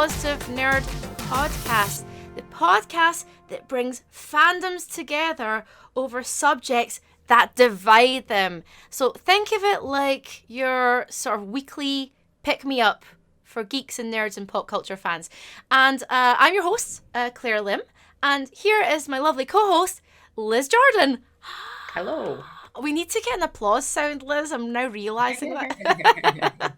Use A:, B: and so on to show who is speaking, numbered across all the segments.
A: Positive Nerd Podcast, the podcast that brings fandoms together over subjects that divide them. So think of it like your sort of weekly pick-me-up for geeks and nerds and pop culture fans. And I'm your host, Claire Lim, and here is my lovely co-host, Liz Jordan.
B: Hello.
A: We need to get an applause sound, Liz. I'm now realising that.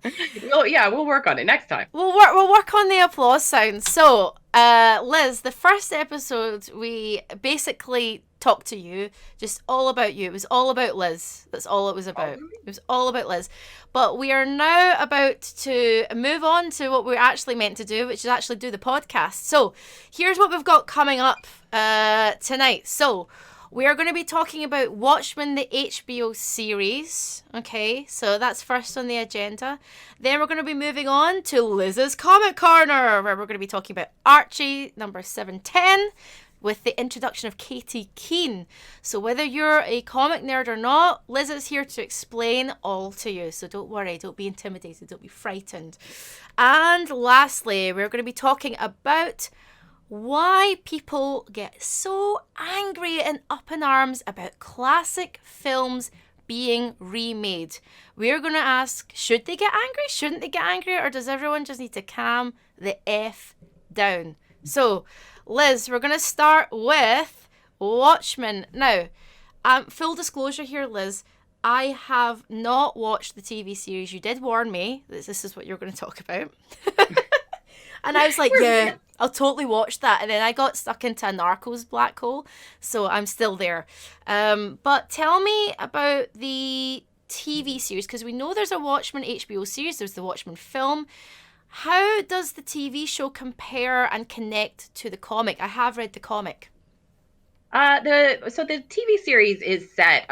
B: Well, yeah, we'll work on it next time.
A: We'll work on the applause sound. So, Liz, the first episode, we basically talked to you, just all about you. It was all about Liz. That's all it was about. It was all about Liz. But we are now about to move on to what we're actually meant to do, which is actually do the podcast. So, here's what we've got coming up tonight. So, we are going to be talking about Watchmen, the HBO series. Okay, so that's first on the agenda. Then we're going to be moving on to Liz's Comic Corner, where we're going to be talking about Archie, number 710, with the introduction of Katie Keene. So whether you're a comic nerd or not, Liz is here to explain all to you. So don't worry, don't be intimidated, don't be frightened. And lastly, we're going to be talking about why people get so angry and up in arms about classic films being remade. We're going to ask, should they get angry? Shouldn't they get angry? Or does everyone just need to calm the F down? So, Liz, we're going to start with Watchmen. Now, full disclosure here, Liz, I have not watched the TV series. You did warn me that this is what you're going to talk about. And I was like, yeah, I'll totally watch that. And then I got stuck into a Narcos black hole, so I'm still there. But tell me about the TV series, because we know there's a Watchmen HBO series, there's the Watchmen film. How does the TV show compare and connect to the comic? I have read the comic.
B: The TV series is set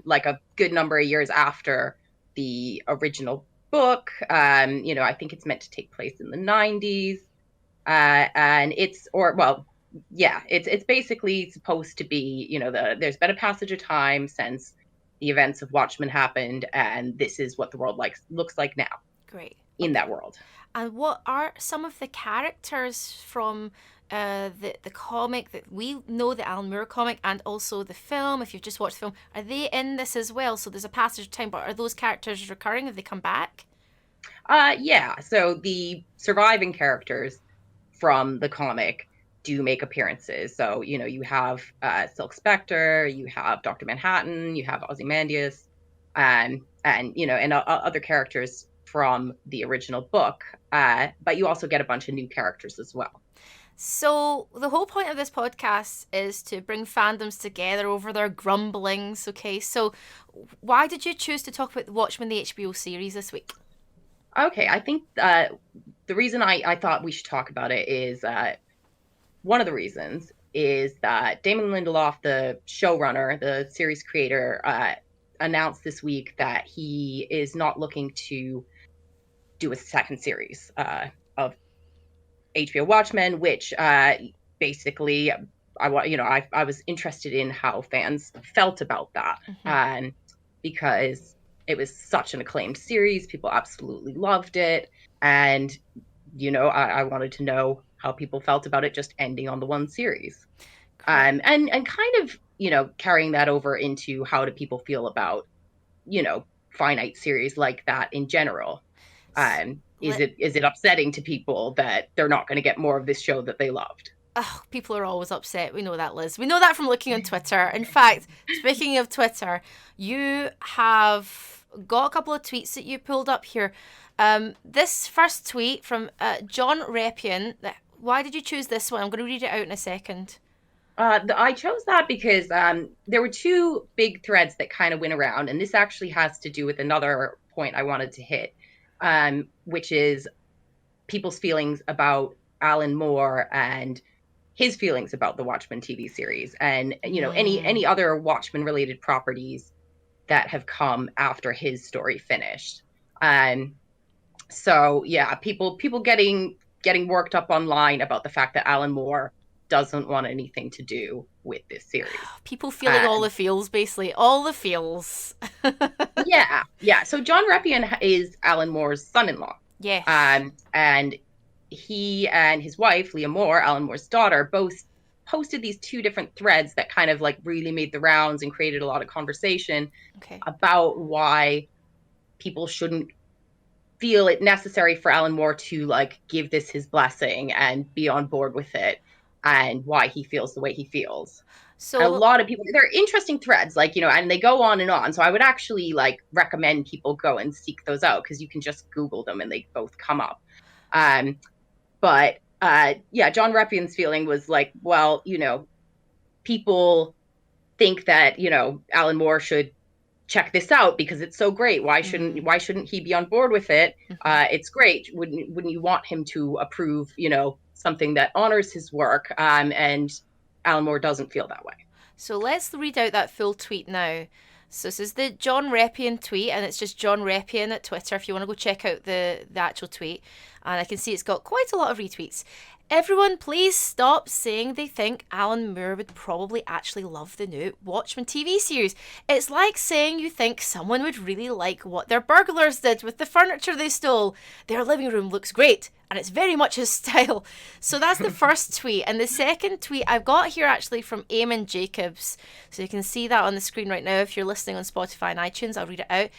B: like a good number of years after the original book. I think it's meant to take place in the 90s. And it's basically supposed to be, there's been a passage of time since the events of Watchmen happened, and this is what the world looks like now.
A: Great.
B: In that world.
A: And what are some of the characters from the comic that we know, the Alan Moore comic, and also the film, if you've just watched the film, are they in this as well? So there's a passage of time, but are those characters recurring? Have they come back?
B: Yeah. So the surviving characters from the comic do make appearances. So, you have Silk Spectre, you have Dr. Manhattan, you have Ozymandias, and other characters from the original book. But you also get a bunch of new characters as well.
A: So the whole point of this podcast is to bring fandoms together over their grumblings. Okay, so why did you choose to talk about the Watchmen, the HBO series this week?
B: Okay, I think the reason I thought we should talk about it is one of the reasons is that Damon Lindelof, the showrunner, the series creator, announced this week that he is not looking to do a second series of HBO Watchmen, which basically I was interested in how fans felt about that, because it was such an acclaimed series. People absolutely loved it. And, I wanted to know how people felt about it just ending on the one series. And kind of, carrying that over into how do people feel about, finite series like that in general. Is it upsetting to people that they're not going to get more of this show that they loved?
A: Oh, people are always upset. We know that, Liz. We know that from looking on Twitter. In fact, speaking of Twitter, you have got a couple of tweets that you pulled up here. This first tweet from John Reppion. Why did you choose this one? I'm going to read it out in a second.
B: I chose that because there were two big threads that kind of went around, and this actually has to do with another point I wanted to hit, which is people's feelings about Alan Moore and his feelings about the Watchmen TV series, and any other Watchmen related properties that have come after his story finished. So yeah, people getting worked up online about the fact that Alan Moore doesn't want anything to do with this series.
A: People feeling all the feels, basically. All the feels.
B: Yeah. So John Reppion is Alan Moore's son-in-law.
A: Yes.
B: And he and his wife, Leah Moore, Alan Moore's daughter, both posted these two different threads that kind of like really made the rounds and created a lot of conversation
A: Okay.
B: about why people shouldn't feel it necessary for Alan Moore to like give this his blessing and be on board with it, and why he feels the way he feels. A
A: So
B: lot of people, they're interesting threads, like, and they go on and on. So I would actually like recommend people go and seek those out, because you can just Google them and they both come up. But yeah, John Repian's feeling was like, well, people think that, Alan Moore should check this out because it's so great. Why shouldn't he be on board with it?
A: mhm.
B: It's great. Wouldn't you want him to approve, something that honors his work? And Alan Moore doesn't feel that way.
A: So let's read out that full tweet now. So this is the John Repian tweet, and it's just John Repian at Twitter if you want to go check out the actual tweet. And I can see it's got quite a lot of retweets. Everyone, please stop saying they think Alan Moore would probably actually love the new Watchmen TV series. It's like saying you think someone would really like what their burglars did with the furniture they stole. Their living room looks great, and it's very much his style. So that's the first tweet. And the second tweet I've got here actually from Eamon Jacobs. So you can see that on the screen right now if you're listening on Spotify and iTunes. I'll read it out.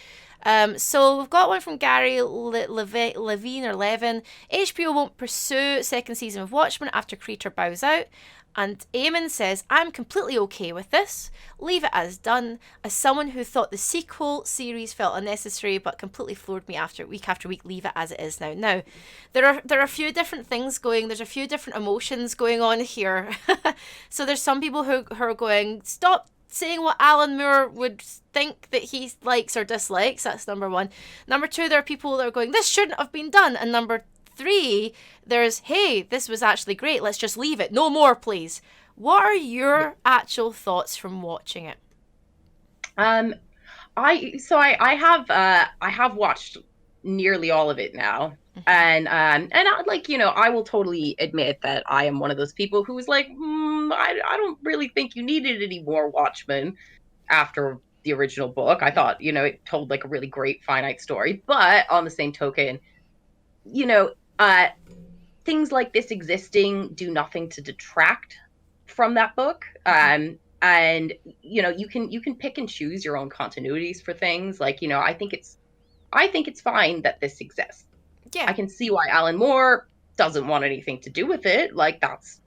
A: So we've got one from Gary Levine or Levin. HBO won't pursue second season of Watchmen after creator bows out. And Eamon says, I'm completely okay with this. Leave it as done. As someone who thought the sequel series felt unnecessary but completely floored me after week, leave it as it is now. Now, there are a few different things going. There's a few different emotions going on here. So there's some people who are going, stop saying what Alan Moore would think that he likes or dislikes. That's number one. Number two, there are people that are going, this shouldn't have been done. And number three, there's, hey, this was actually great. Let's just leave it. No more, please. What are your actual thoughts from watching it?
B: I have watched nearly all of it now. And I will totally admit that I am one of those people who was like, I don't really think you needed any more Watchmen after the original book. I thought, it told like a really great finite story. But on the same token, you know, uh, things like this existing do nothing to detract from that book. And you can pick and choose your own continuities for things. Like, I think it's fine that this exists.
A: Yeah.
B: I can see why Alan Moore doesn't want anything to do with it. Like, that's,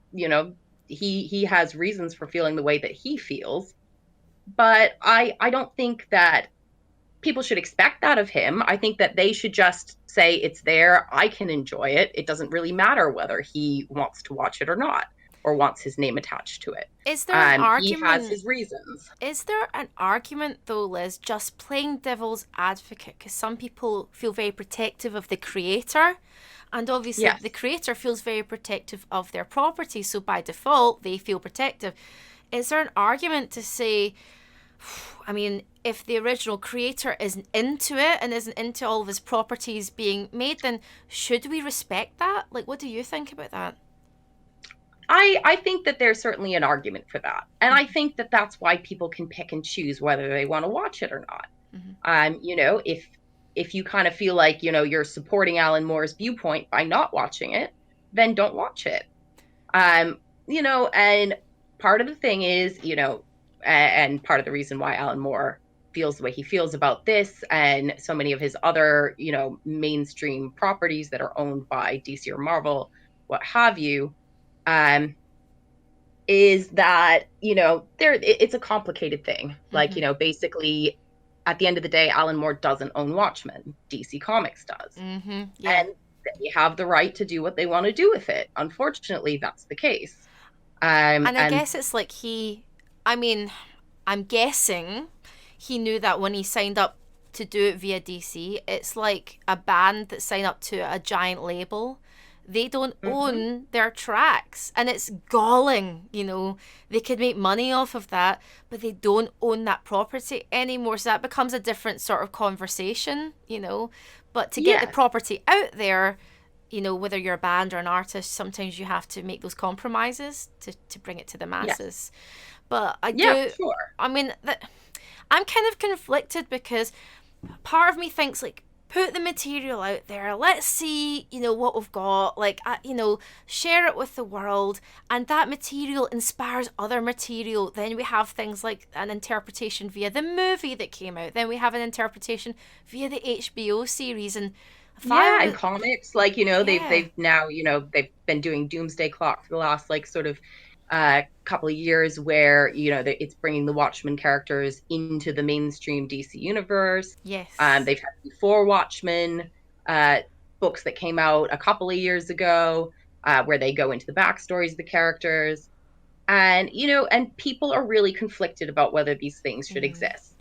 B: he has reasons for feeling the way that he feels. But I don't think that people should expect that of him. I think that they should just say it's there. I can enjoy it. It doesn't really matter whether he wants to watch it or not, or wants his name attached to it.
A: Is there an
B: He has
A: argument?
B: his reasons.
A: Is there an argument though, Liz, just playing devil's advocate? Because some people feel very protective of the creator, and obviously
B: Yes.
A: the creator feels very protective of their property, so by default they feel protective. Is there an argument to say, I mean, if the original creator isn't into it and isn't into all of his properties being made, then should we respect that? Like, what do you think about that?
B: I think that there's certainly an argument for that. And I think that that's why people can pick and choose whether they want to watch it or not. If you kind of feel like, you're supporting Alan Moore's viewpoint by not watching it, then don't watch it. And part of the thing is, and part of the reason why Alan Moore feels the way he feels about this and so many of his other, mainstream properties that are owned by DC or Marvel, what have you, is that, it's a complicated thing. Like, basically at the end of the day, Alan Moore doesn't own Watchmen. DC Comics does.
A: Yeah.
B: And they have the right to do what they want to do with it. Unfortunately, that's the case.
A: And I guess it's like I'm guessing he knew that when he signed up to do it via DC. It's like a band that signed up to a giant label. They don't own their tracks, and it's galling. They could make money off of that, but they don't own that property anymore, so that becomes a different sort of conversation. But to get the property out there, whether you're a band or an artist, sometimes you have to make those compromises to bring it to the masses. But
B: sure.
A: I mean, I'm kind of conflicted because part of me thinks, like, put the material out there. Let's see, what we've got. Like, share it with the world. And that material inspires other material. Then we have things like an interpretation via the movie that came out. Then we have an interpretation via the HBO series. And
B: And comics, like, they've now, they've been doing Doomsday Clock for the last, like, sort of couple of years, where it's bringing the Watchmen characters into the mainstream DC universe.
A: Yes.
B: They've had before Watchmen books that came out a couple of years ago, where they go into the backstories of the characters, and and people are really conflicted about whether these things should exist.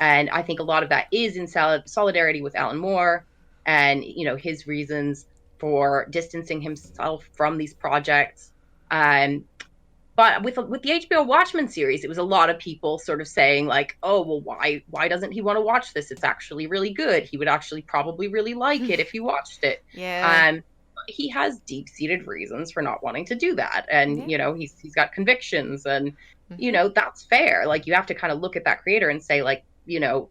B: And I think a lot of that is in solidarity with Alan Moore, and his reasons for distancing himself from these projects. But with the HBO Watchmen series, it was a lot of people sort of saying, like, oh, well, why doesn't he want to watch this? It's actually really good. He would actually probably really like it if he watched it.
A: Yeah.
B: He has deep-seated reasons for not wanting to do that. And, he's got convictions, and, that's fair. Like, you have to kind of look at that creator and say, like, a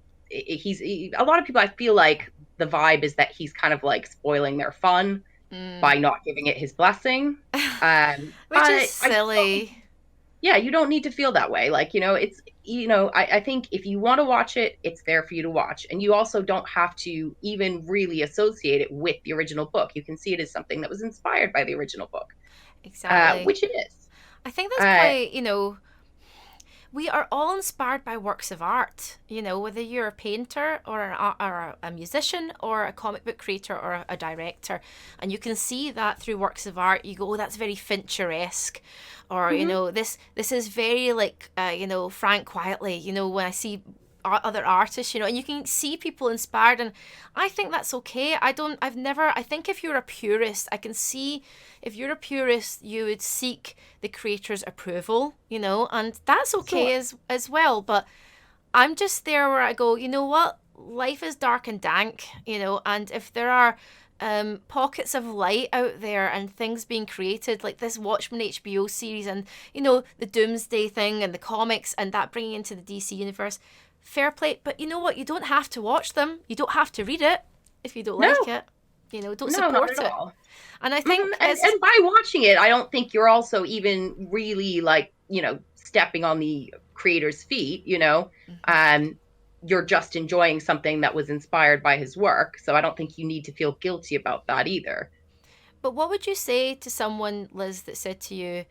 B: lot of people, I feel like the vibe is that he's kind of like spoiling their fun by not giving it his blessing.
A: Which is silly.
B: You don't need to feel that way. Like, it's, I think if you want to watch it, it's there for you to watch. And you also don't have to even really associate it with the original book. You can see it as something that was inspired by the original book.
A: Exactly.
B: Which it is.
A: I think that's quite, we are all inspired by works of art, whether you're a painter or a musician or a comic book creator or a director. And you can see that through works of art. You go, oh, that's very Fincher-esque. Or, this is very like, Frank Quietly, when I see other artists, and you can see people inspired, and I think that's okay. I think if you're a purist, I can see if you're a purist, you would seek the creator's approval, and that's okay as well. But I'm just there where I go, you know what? Life is dark and dank, and if there are pockets of light out there and things being created like this Watchmen HBO series and, the Doomsday thing and the comics and that bringing into the DC universe, fair play. But you know what? You don't have to watch them. You don't have to read it if you don't like it. Don't support it. All. And I think
B: and by watching it, I don't think you're also even really like, stepping on the creator's feet, you're just enjoying something that was inspired by his work. So I don't think you need to feel guilty about that either.
A: But what would you say to someone, Liz, that said to you,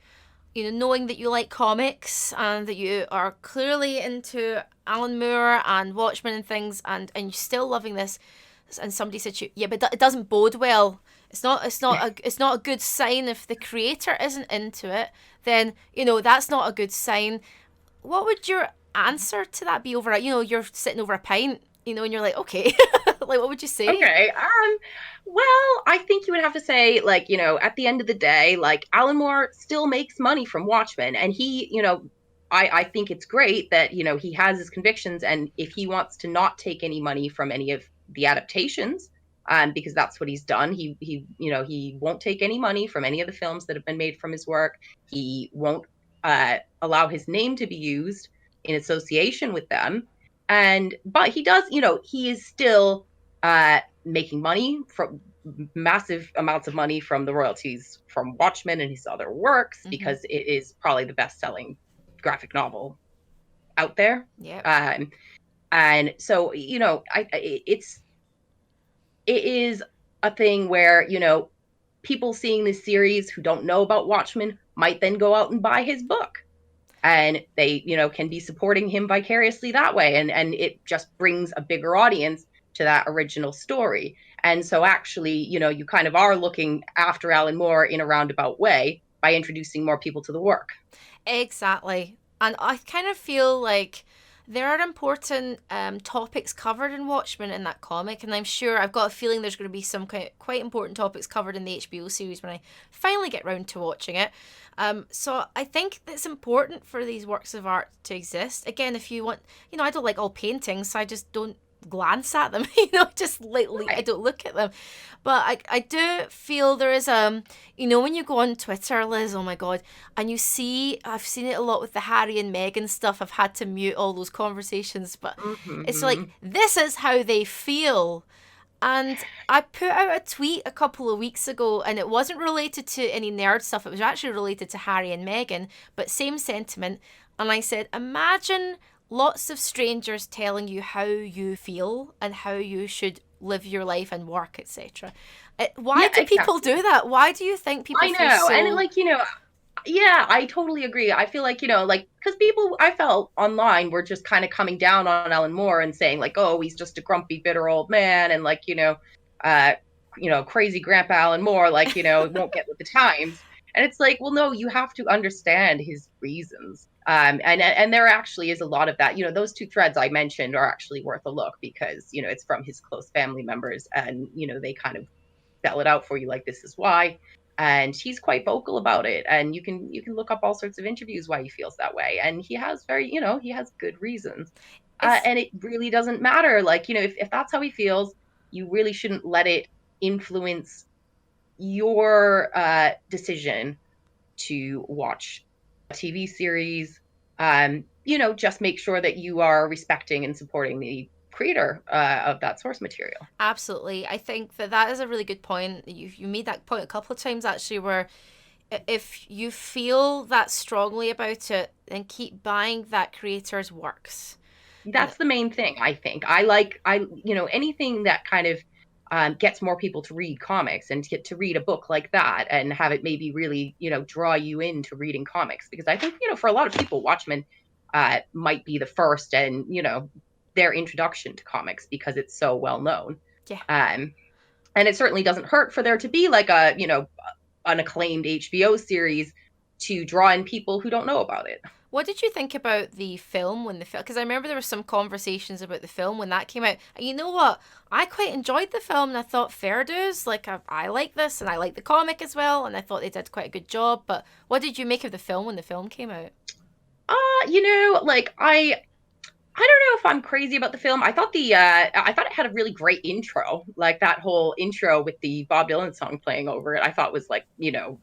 A: knowing that you like comics and that you are clearly into Alan Moore and Watchmen and things, and you're still loving this, and somebody said to you, yeah, but it doesn't bode well. It's not a good sign if the creator isn't into it. Then that's not a good sign. What would your answer to that be over? You're sitting over a pint, and you're like, okay, like what would you say?
B: Okay, well, I think you would have to say, like, at the end of the day, like, Alan Moore still makes money from Watchmen, and he, I think it's great that he has his convictions, and if he wants to not take any money from any of the adaptations, because that's what he's done, he won't take any money from any of the films that have been made from his work. He won't allow his name to be used in association with them, but he does, he is still making money, from massive amounts of money from the royalties from Watchmen and his other works, because it is probably the best-selling graphic novel out there.
A: Yeah.
B: And so, it is a thing where, people seeing this series who don't know about Watchmen might then go out and buy his book. And they, can be supporting him vicariously that way. And it just brings a bigger audience to that original story. And so actually, you kind of are looking after Alan Moore in a roundabout way by introducing more people to the work.
A: Exactly. And I kind of feel like there are important topics covered in Watchmen in that comic, and I'm sure, I've got a feeling there's going to be some quite important topics covered in the HBO series when I finally get round to watching it. So I think it's important for these works of art to exist. Again, if you want, I don't like all paintings, so I just don't glance at them, just lately I don't look at them. But I do feel there is when you go on Twitter, Liz, oh my god, and I've seen it a lot with the Harry and Meghan stuff. I've had to mute all those conversations, but it's like, this is how they feel, And I put out a tweet a couple of weeks ago, and it wasn't related to any nerd stuff. It was actually related to Harry and Meghan, but same sentiment. And I said, imagine lots of strangers telling you how you feel and how you should live your life and work, etc. Why
B: Yeah,
A: do people do
B: exactly.
A: that? Why do you think people
B: I
A: feel
B: know. And
A: so.
B: like, yeah, I totally agree. I feel like, like, because people I felt online were just kind of coming down on Alan Moore and saying, like, oh, he's just a grumpy, bitter old man. And like, uh, crazy grandpa Alan Moore, like, won't get with the times. And it's like, well, no, you have to understand his reasons. And there actually is a lot of that. Those two threads I mentioned are actually worth a look because, it's from his close family members and, they kind of spell it out for you like this is why, and he's quite vocal about it, and you can look up all sorts of interviews why he feels that way, and he has he has good reasons.
A: It's
B: And it really doesn't matter, like, if that's how he feels, you really shouldn't let it influence your decision to watch a TV series. Just make sure that you are respecting and supporting the creator of that source material.
A: absolutely. I think that that is a really good point. You made that point a couple of times actually, where if you feel that strongly about it, then keep buying that creator's works. And
B: That's the main thing, I think. I anything that kind of gets more people to read comics and to get to read a book like that and have it maybe really, draw you into reading comics. Because I think, for a lot of people, Watchmen might be the first and, their introduction to comics because it's so well known.
A: yeah.
B: Um, and it certainly doesn't hurt for there to be like an acclaimed HBO series to draw in people who don't know about it.
A: What did you think about the film when the film? Because I remember there were some conversations about the film when that came out. And you know what? I quite enjoyed the film, and I thought fair dues. Like I like this, and I like the comic as well, and I thought they did quite a good job. But what did you make of the film when the film came out?
B: Like I don't know if I'm crazy about the film. I thought it had a really great intro. Like that whole intro with the Bob Dylan song playing over it, I thought was like,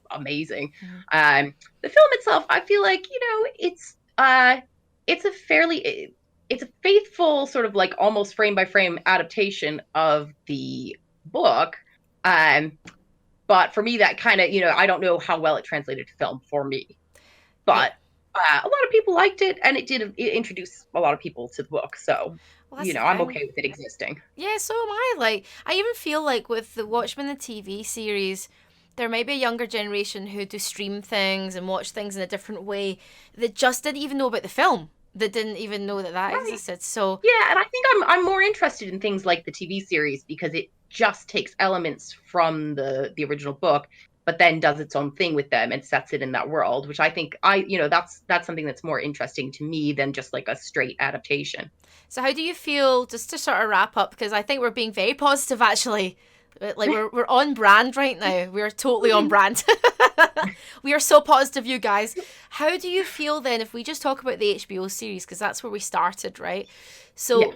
B: amazing.
A: Mhm.
B: The film itself, I feel like, it's a fairly it's a faithful sort of like almost frame by frame adaptation of the book. Um, but for me that kind of, I don't know how well it translated to film for me.
A: Yeah.
B: But a lot of people liked it, and it introduced a lot of people to the book. So,
A: Well, that's the
B: I'm
A: thing.
B: okay with it existing.
A: Yeah, so am I. Like, I even feel like with the Watchmen the TV series, there might be a younger generation who do stream things and watch things in a different way that just didn't even know about the film. That didn't even know that that
B: Right.
A: existed. So,
B: Yeah, and I think I'm more interested in things like the TV series because it just takes elements from the original book, but then does its own thing with them and sets it in that world, which I think that's something that's more interesting to me than just like a straight adaptation.
A: so how do you feel? Just to sort of wrap up, because I think we're being very positive actually. Like we're on brand right now. We're totally on brand. We are so positive, you guys. How do you feel then if we just talk about the HBO series because that's where we started, right?
B: Yeah.
A: So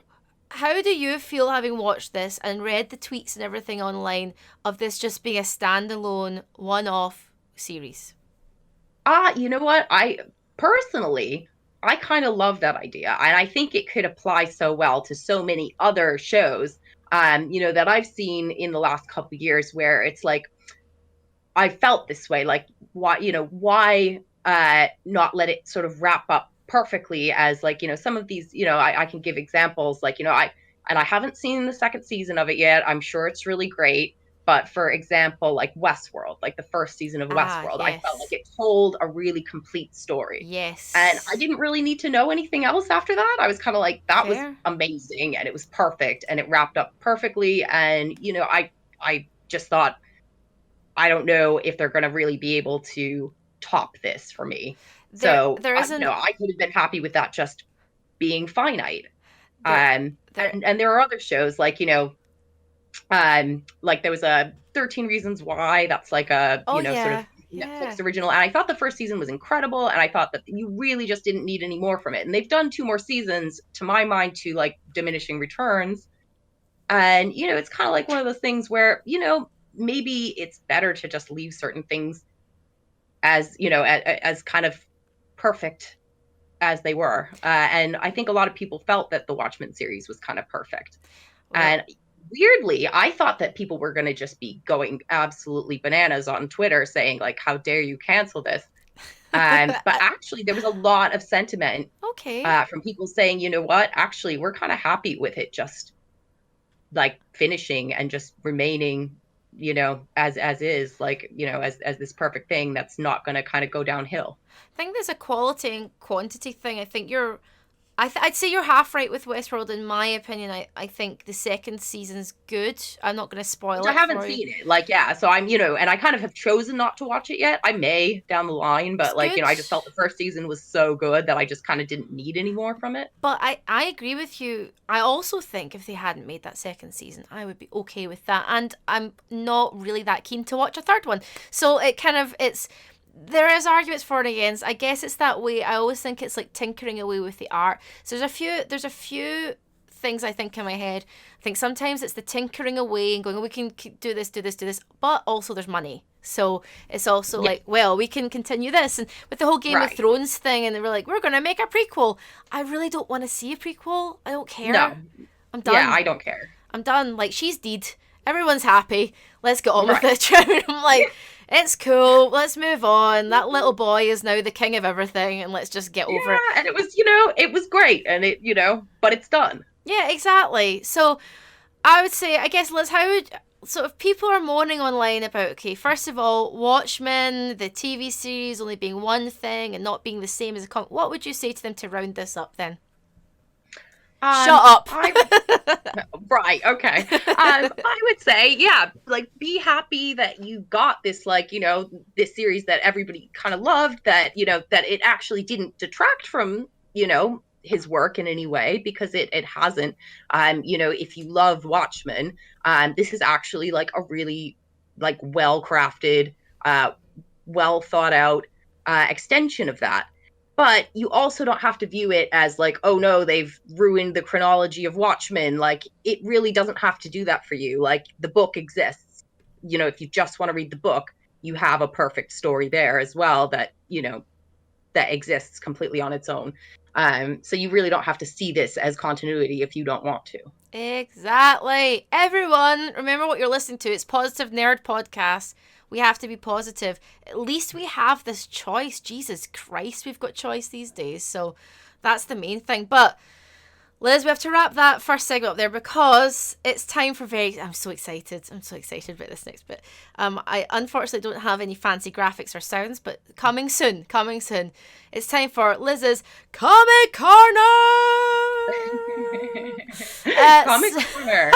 A: how do you feel having watched this and read the tweets and everything online of this just being a standalone one-off series?
B: You know what? Personally, I kind of love that idea, and I think it could apply so well to so many other shows, that I've seen in the last couple of years, where it's like I felt this way, like why not let it sort of wrap up perfectly as like some of these, I can give examples like I haven't seen the second season of it yet. I'm sure it's really great. But for example, like Westworld, like the first season of
A: Ah,
B: Westworld, I felt like
A: yes.
B: it told a really complete story. And I
A: Yes.
B: didn't really need to know anything else after that. I was kind of like, that was
A: Fair.
B: amazing and it was perfect and it wrapped up perfectly. And, I just thought, I don't know if they're going to really be able to top this for me.
A: There
B: So,
A: there isn't
B: I could have been happy with that just being finite.
A: there there
B: And there are other shows like, like there was a 13 Reasons Why. That's like a,
A: Oh
B: sort of
A: yeah.
B: Netflix
A: Yeah.
B: original. And I thought the first season was incredible. And I thought that you really just didn't need any more from it. And they've done two more seasons, to my mind, to like diminishing returns. And, it's kind of like one of those things where, maybe it's better to just leave certain things as, as kind of perfect as they were. And I think a lot of people felt that the Watchmen series was kind of perfect.
A: Well,
B: And weirdly, I thought that people were going to just be going absolutely bananas on Twitter saying, like, how dare you cancel this? But actually, there was a lot of sentiment
A: Okay.
B: from people saying, you know what, actually, we're kind of happy with it just like finishing and just remaining, as is, like, as this perfect thing that's not going to kind of go downhill.
A: I think there's a quality and quantity thing. I think I'd say you're half right with Westworld. In my opinion, I think the second season's good. I'm not going to
B: Which
A: spoil
B: I
A: it
B: haven't
A: for you.
B: seen it. Like, yeah, so I'm, and I kind of have chosen not to watch it yet. I may down the line,
A: It's
B: but like,
A: good.
B: I just felt the first season was so good that I just kind of didn't need any more from it.
A: But I agree with you. I also think if they hadn't made that second season, I would be okay with that. And I'm not really that keen to watch a third one. So there is arguments for and against. I guess it's that way. I always think it's like tinkering away with the art. So there's a few things I think in my head. I think sometimes it's the tinkering away and going, oh, we can do this, do this, do this. But also there's money. So it's also
B: Yeah,
A: like, well, we can continue this. And with the whole Game of
B: right.
A: Thrones thing, and they were like, we're going to make a prequel. I really don't want to see a prequel. I don't care.
B: No.
A: I'm
B: Yeah,
A: done.
B: I don't care.
A: I'm done. Like, she's dead. Everyone's happy. Let's get on with
B: Right.
A: it. I'm like, it's cool. Let's move on. That little boy is now the king of everything, and let's just get over it.
B: Yeah, and it was great, and but it's done.
A: Yeah, exactly. So I would say, I guess, Liz, how would. So if people are moaning online about, okay, first of all, Watchmen, the TV series only being one thing and not being the same as a comic, what would you say to them to round this up then? Shut up.
B: Right, okay. I would say, yeah, like, be happy that you got this, like, this series that everybody kind of loved, that, that it actually didn't detract from, his work in any way, because it hasn't. If you love Watchmen, this is actually like a really like well crafted, well thought out extension of that. But you also don't have to view it as like, oh no, they've ruined the chronology of Watchmen. Like, it really doesn't have to do that for you. Like, the book exists. If you just want to read the book, you have a perfect story there as well that, that exists completely on its own. So you really don't have to see this as continuity if you don't want to.
A: Exactly. Everyone, remember what you're listening to. It's Positive Nerd Podcast. We have to be positive. At least we have this choice. Jesus Christ, we've got choice these days. So that's the main thing. But Liz, we have to wrap that first segment up there because it's time for I'm so excited. I'm so excited about this next bit. I unfortunately don't have any fancy graphics or sounds, but coming soon, coming soon. It's time for Liz's Comic Corner!
B: Comic Corner.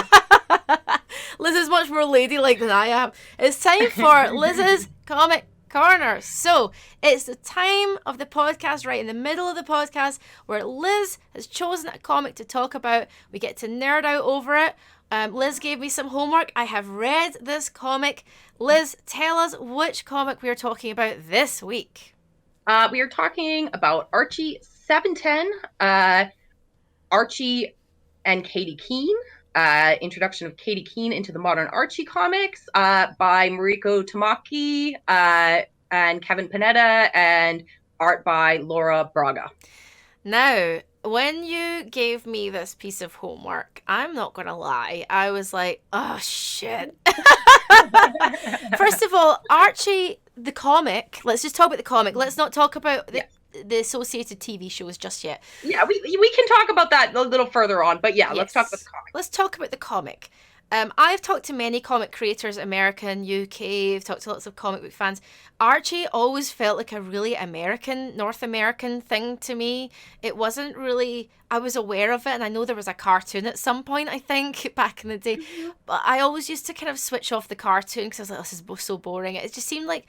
A: Liz is much more ladylike than I am. It's time for Liz's Comic Corner. So it's the time of the podcast, right in the middle of the podcast, where Liz has chosen a comic to talk about. We get to nerd out over it. Liz gave me some homework. I have read this comic. Liz, tell us which comic we are talking about this week.
B: We are talking about Archie 710, Archie and Katie Keene. Introduction of Katie Keene into the modern Archie comics by Mariko Tamaki and Kevin Panetta, and art by Laura Braga.
A: Now, when you gave me this piece of homework, I'm not going to lie, I was like, oh shit. First of all, Archie, the comic, let's just talk about the comic. Let's not talk about the associated TV shows just yet.
B: Yeah, we can talk about that a little further on, but yeah, yes. Let's talk about the comic.
A: Let's talk about the comic. I've talked to many comic creators, American, UK, I've talked to lots of comic book fans. Archie always felt like a really American, North American thing to me. It wasn't really, I was aware of it, and I know there was a cartoon at some point, I think, back in the day. But I always used to kind of switch off the cartoon because I was like, this is so boring. It just seemed like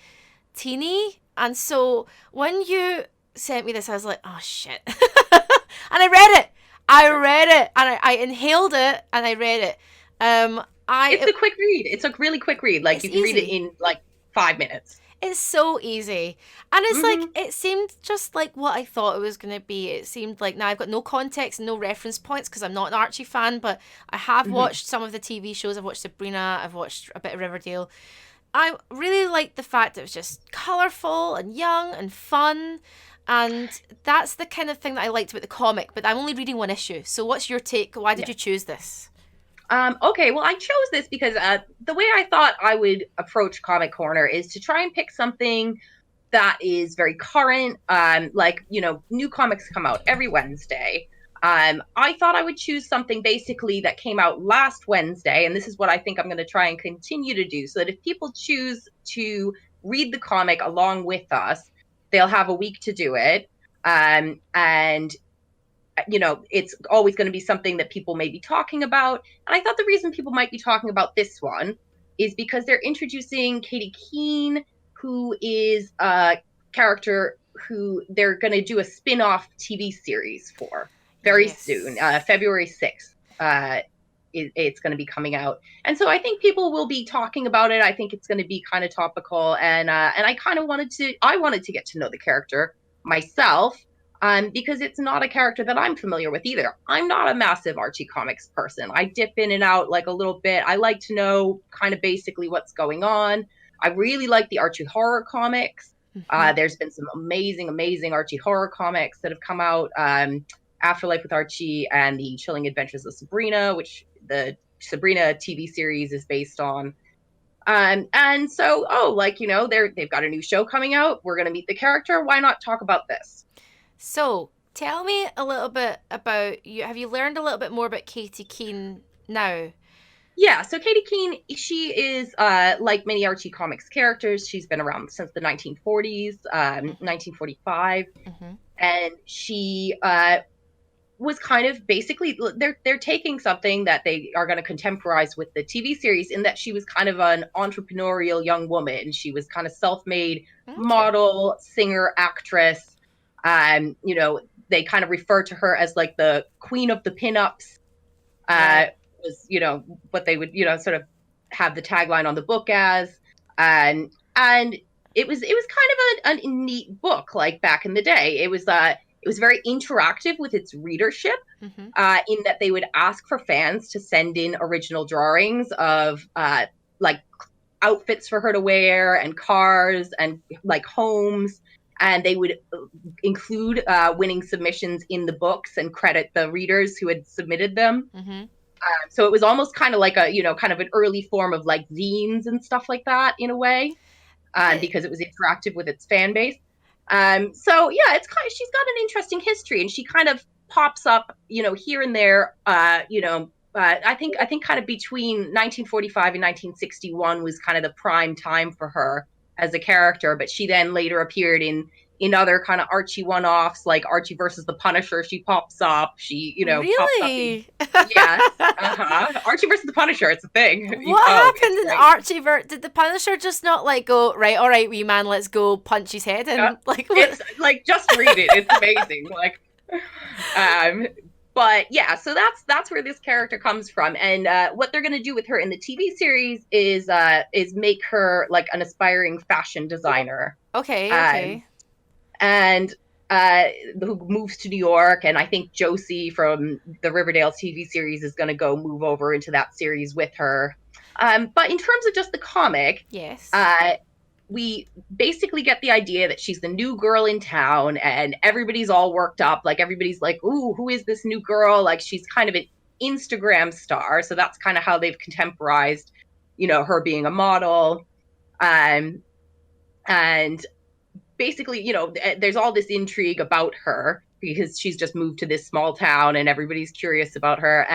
A: teeny. And so when you sent me this, I was like, oh shit. And I read it and I inhaled it and I read it.
B: It's a quick read. It's a really quick read. Like, you can read it in like 5 minutes.
A: It's so easy. And it's like, it seemed just like what I thought it was going to be. It seemed like, now I've got no context and no reference points because I'm not an Archie fan, but I have watched some of the TV shows. I've watched Sabrina. I've watched a bit of Riverdale. I really liked the fact that it was just colourful and young and fun. And that's the kind of thing that I liked about the comic, but I'm only reading one issue. So what's your take? Why did you choose this?
B: Okay, well, I chose this because the way I thought I would approach Comic Corner is to try and pick something that is very current. Like, new comics come out every Wednesday. I thought I would choose something basically that came out last Wednesday, and this is what I think I'm going to try and continue to do, so that if people choose to read the comic along with us, they'll have a week to do it. And it's always going to be something that people may be talking about. And I thought the reason people might be talking about this one is because they're introducing Katie Keene, who is a character who they're going to do a spin-off TV series for very soon.
A: Yes.
B: February 6th. It's going to be coming out, and so I think people will be talking about it. I think it's going to be kind of topical, and I kind of wanted to get to know the character myself, because it's not a character that I'm familiar with either. I'm not a massive Archie comics person. I dip in and out like a little bit. I like to know kind of basically what's going on. I really like the Archie horror comics.
A: Mm-hmm.
B: There's been some amazing Archie horror comics that have come out. Afterlife with Archie and the Chilling Adventures of Sabrina, which the Sabrina TV series is based on. And so, they've got a new show coming out. We're going to meet the character. Why not talk about this?
A: So, tell me a little bit about you. Have you learned a little bit more about Katie Keene now?
B: Yeah, so Katie Keene, she is like many Archie Comics characters. She's been around since the 1940s, 1945,
A: Mm-hmm.
B: and she was kind of basically they're taking something that they are going to contemporize with the TV series, in that she was kind of an entrepreneurial young woman. She was kind of self-made
A: Okay.
B: model, singer, actress. They kind of refer to her as like the queen of the pinups.
A: Right.
B: Was what they would sort of have the tagline on the book as, and it was kind of a neat book. Like back in the day, it was very interactive with its readership,
A: Mm-hmm.
B: in that they would ask for fans to send in original drawings of like outfits for her to wear, and cars, and like homes, and they would include winning submissions in the books and credit the readers who had submitted them.
A: Mm-hmm.
B: So it was almost kind of like kind of an early form of like zines and stuff like that in a way,
A: Yeah.
B: because it was interactive with its fan base. So yeah, she's got an interesting history, and she kind of pops up, here and there. I think kind of between 1945 and 1961 was kind of the prime time for her as a character, but she then later appeared in other kind of Archie one-offs, like Archie versus the Punisher. She pops up. She pops up in.
A: Really?
B: Yes, Archie versus the Punisher. It's a thing.
A: What
B: Oh, it's
A: happened in
B: great.
A: Archie? Did the Punisher just not like go right? All right, wee man, let's go punch his head
B: Uh,
A: in? Like what?
B: it's like, just read it. It's amazing. Like, um, but yeah, so that's where this character comes from, and what they're gonna do with her in the TV series is make her like an aspiring fashion designer,
A: Okay,
B: um,
A: okay.
B: and who moves to New York, and I think Josie from the Riverdale TV series is gonna go move over into that series with her. But in terms of just the comic,
A: Yes.
B: uh, we basically get the idea that she's the new girl in town, and everybody's all worked up. Like, everybody's like, ooh, who is this new girl? Like, she's kind of an Instagram star. So that's kind of how they've contemporized, her being a model. Um, and basically, there's all this intrigue about her because she's just moved to this small town, and everybody's curious about her.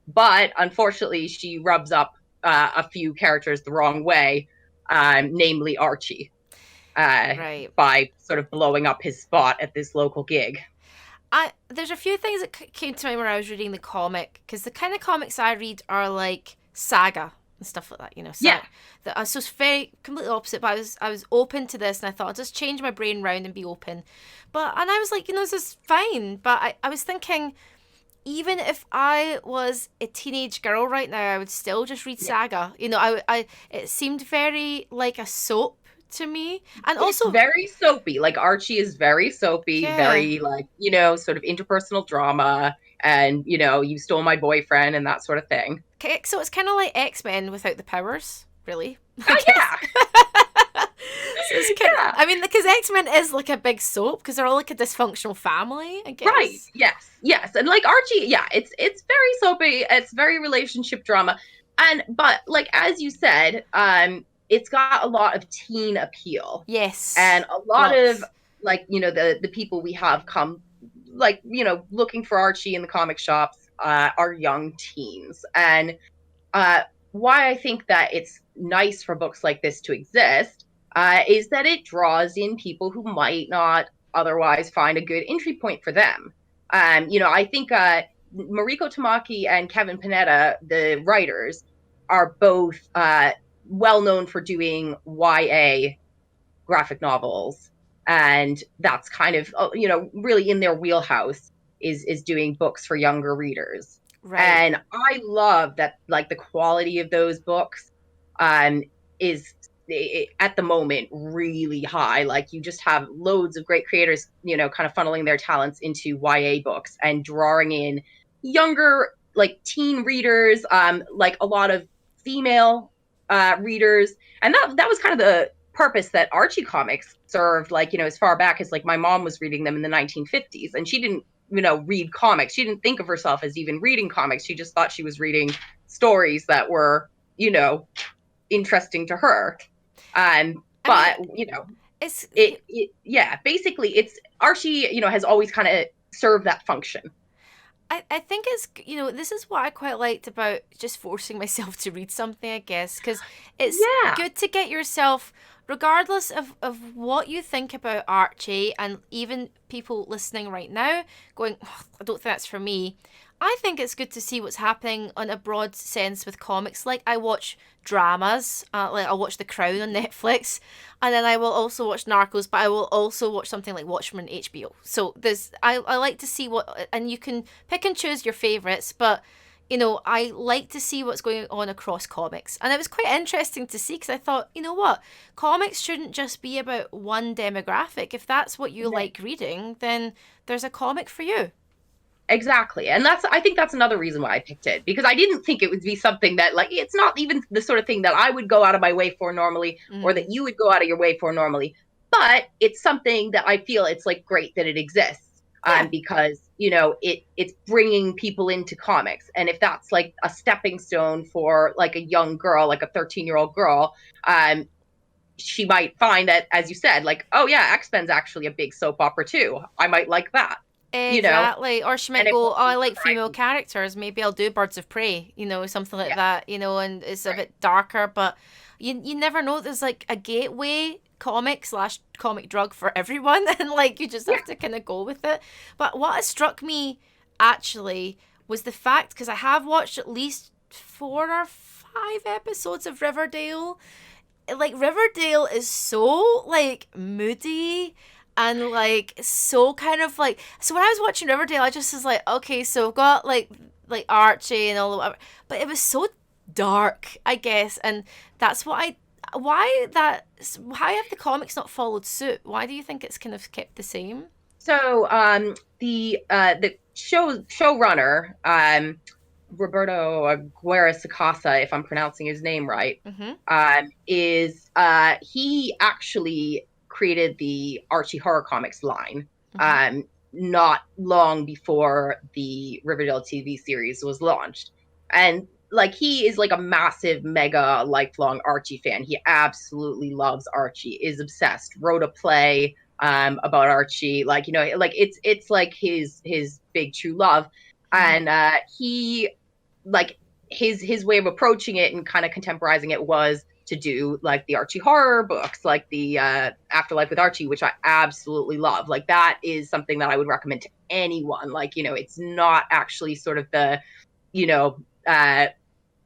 B: But unfortunately, she rubs up a few characters the wrong way, namely Archie, uh,
A: Right.
B: by sort of blowing up his spot at this local gig.
A: There's a few things that came to mind when I was reading the comic, because the kind of comics I read are like saga and stuff like that.
B: Yeah,
A: So it's very completely opposite. But I was open to this, and I thought I'll just change my brain round and be open. And I was like, this is fine. But I was thinking, even if I was a teenage girl right now, I would still just read
B: yeah.
A: saga. It seemed very like a soap to me, and
B: It's
A: also
B: very soapy. Like, Archie is very soapy,
A: yeah.
B: very like, sort of interpersonal drama, and you stole my boyfriend and that sort of thing.
A: So it's kind of like X-Men without the powers, really, I
B: Oh
A: guess.
B: yeah,
A: So it's kind of,
B: Yeah.
A: I mean, because X-Men is like a big soap because they're all like a dysfunctional family, I
B: Right.
A: guess.
B: Yes. Yes. And like Archie, yeah, it's very soapy. It's very relationship drama. But like as you said, it's got a lot of teen appeal. And
A: Yes,
B: a lot of
A: lots.
B: like, the people we have come like, looking for Archie in the comic shops are young teens. And uh, why I think that it's nice for books like this to exist is that it draws in people who might not otherwise find a good entry point for them. I think Mariko Tamaki and Kevin Panetta, the writers, are both well known for doing YA graphic novels, and that's kind of really in their wheelhouse is doing books for younger readers.
A: Right.
B: And I love that, like, the quality of those books um is at the moment really high. Like, you just have loads of great creators, kind of funneling their talents into YA books and drawing in younger, like, teen readers, like a lot of female readers. And that was kind of the purpose that Archie comics served, like, as far back as, like, my mom was reading them in the 1950s, and she didn't, read comics. She didn't think of herself as even reading comics. She just thought she was reading stories that were, interesting to her.
A: I mean,
B: But,
A: it's
B: yeah, basically it's Archie, has always kind of served that function.
A: I think it's, this is what I quite liked about just forcing myself to read something, I guess, because it's
B: Yeah.
A: good to get yourself, regardless of what you think about Archie, and even people listening right now going, "Oh, I don't think that's for me." I think it's good to see what's happening on a broad sense with comics. Like, I watch dramas, like I'll watch The Crown on Netflix, and then I will also watch Narcos, but I will also watch something like Watchmen HBO. So I like to see what, and you can pick and choose your favorites, but I like to see what's going on across comics. And it was quite interesting to see because I thought, you know what? Comics shouldn't just be about one demographic. If that's what you like reading, then there's a comic for you.
B: Exactly. And I think that's another reason why I picked it, because I didn't think it would be something that, like, it's not even the sort of thing that I would go out of my way for normally, or
A: Mm.
B: that you would go out of your way for normally. But it's something that I feel it's, like, great that it exists.
A: Yeah.
B: Because, it's bringing people into comics. And if that's like a stepping stone for, like, a young girl, like a 13-year-old girl, she might find that, as you said, like, oh yeah, X-Men's actually a big soap opera too. I might like that, you know,
A: Exactly. Or she
B: and
A: might
B: it
A: go, "Oh, I
B: broadens
A: like
B: her
A: female
B: horizons.
A: characters. Maybe I'll do Birds of Prey," something like
B: Yeah,
A: that, and it's a
B: right.
A: bit darker, but you never know. There's like a gateway comic slash comic drug for everyone, and like you just
B: Yeah.
A: have to kind of go with it. But what has struck me actually was the fact, because I have watched at least 4 or 5 episodes of Riverdale. Like, Riverdale is so like moody and like so kind of like, so when I was watching Riverdale I just was like, okay, so I've got like Archie and all the whatever, but it was so dark, I guess, and that's what I why that why have the comics not followed suit? Why do you think it's kind of kept the same?
B: So the showrunner, Roberto Aguirre Sacasa, if I'm pronouncing his name right,
A: Mm-hmm.
B: is he actually created the Archie horror comics line,
A: Mm-hmm.
B: um, not long before the Riverdale TV series was launched. And, like, he is like a massive, mega, lifelong Archie fan. He absolutely loves Archie, is obsessed, wrote a play about Archie, like, like, it's like his big true love.
A: Mm-hmm.
B: And he, like, his way of approaching it and kind of contemporizing it was to do, like, the Archie horror books, like the Afterlife with Archie, which I absolutely love. Like, that is something that I would recommend to anyone. Like, it's not actually sort of the, you know uh